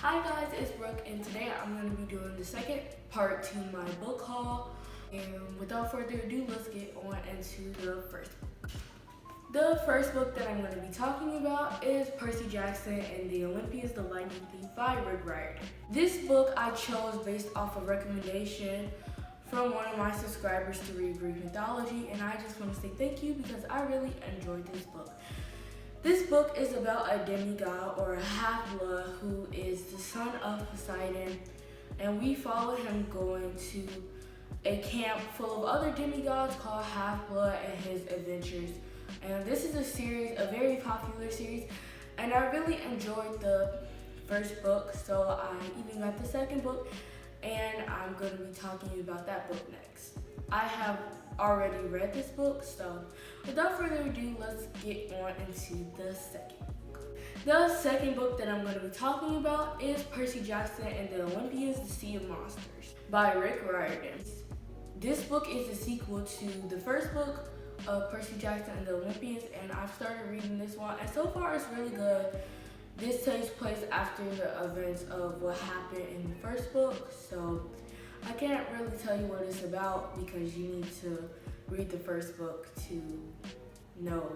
Hi guys, it's Brooke, and today I'm going to be doing the second part to my book haul. And without further ado, let's get on into the first book. The first book that I'm going to be talking about is Percy Jackson and the Olympians, The Lightning Thief by Rick Riordan. This book I chose based off a recommendation from one of my subscribers to read Greek mythology, and I just want to say thank you because I really enjoyed this book. This book is about a demigod or a half-blood who is the son of Poseidon, and we follow him going to a camp full of other demigods called Half-Blood and his adventures. And this is a series, a very popular series, and I really enjoyed the first book, so I even got the second book, and I'm going to be talking about that book next. I have already read this book, so without further ado, let's get on into the second book. The second book that I'm going to be talking about is Percy Jackson and the Olympians, The Sea of Monsters by Rick Riordan. This book is a sequel to the first book of Percy Jackson and the Olympians, and I've started reading this one, and so far it's really good. This takes place after the events of what happened in the first book, so I can't really tell you what it's about because you need to read the first book to know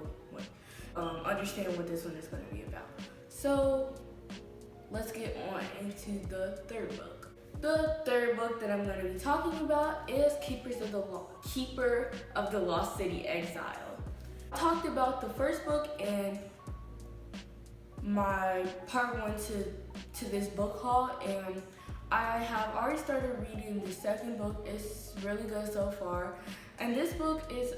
understand what this one is going to be about. So let's get on into the third book. The third book that I'm going to be talking about is Keeper of the Lost City Exile. I talked about the first book in my part 1 to this book haul, and I have already started reading the second book. It's really good so far. And this book is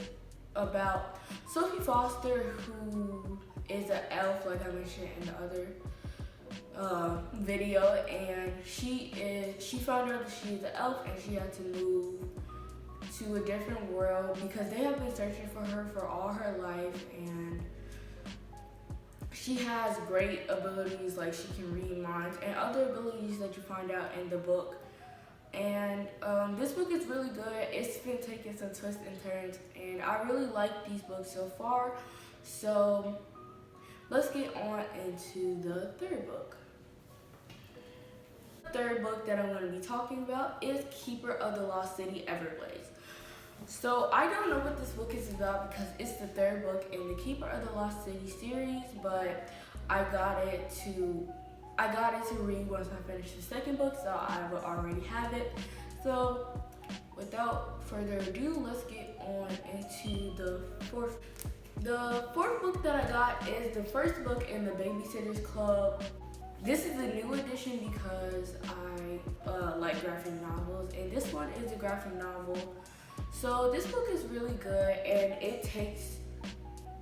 about Sophie Foster, who is an elf, like I mentioned in the other video. And she found out that she is an elf and she had to move to a different world because they have been searching for her for all her life. And she has great abilities, like she can read minds and other abilities that you find out in the book. And this book is really good. It's been taking some twists and turns, and I really like these books so far. So let's get on into the third book. The third book that I'm going to be talking about is Keeper of the Lost City Everglades. So I don't know what this book is about because it's the third book in the Keeper of the Lost City series, but I got it to read once I finished the second book, so I would already have it. So without further ado, let's get on into the fourth. The fourth book that I got is the first book in the Babysitter's Club. This is a new edition because I like graphic novels, and this one is a graphic novel. So this book is really good, and it takes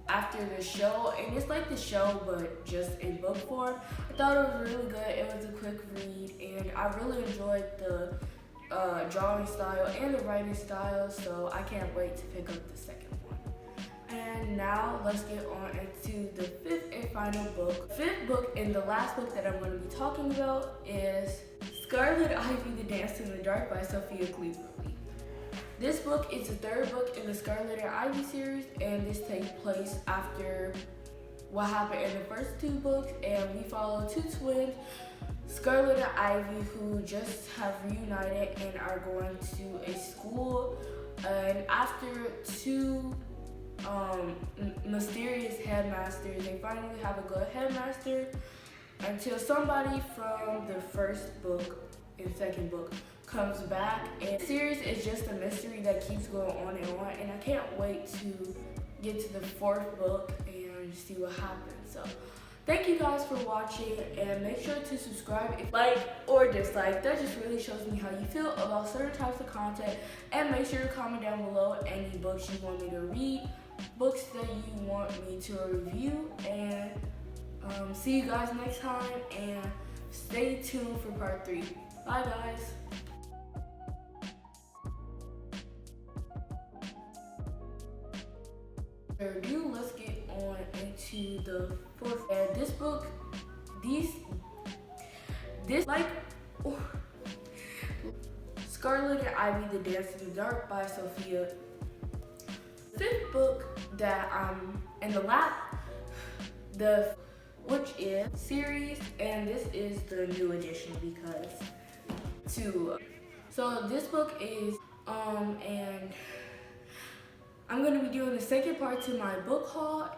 after the show, and it's like the show but just in book form. I thought it was really good. It was a quick read, and I really enjoyed the drawing style and the writing style, so I can't wait to pick up the second one. And now let's get on into the fifth and final book. The fifth book and the last book that I'm going to be talking about is Scarlet Ivy: The Dance in the Dark by Sophia Cleverley. This book is the third book in the Scarlet and Ivy series, and this takes place after what happened in the first two books, and we follow two twins, Scarlet and Ivy, who just have reunited and are going to a school, and after two mysterious headmasters, they finally have a good headmaster until somebody from the first book and second book comes back, and the series is just a mystery that keeps going on, and I can't wait to get to the fourth book and see what happens. So thank you guys for watching, and make sure to subscribe, like or dislike. That just really shows me how you feel about certain types of content, and make sure to comment down below any books you want me to read, books that you want me to review, and see you guys next time, and stay tuned for part 3. Bye guys. Let's get on into the fourth. And this book, Scarlet and Ivy: The Dance in the Dark by Sophia. Fifth book that I'm in the which is series, and this is the new edition because so this book is and I'm gonna be doing the second part to my book haul.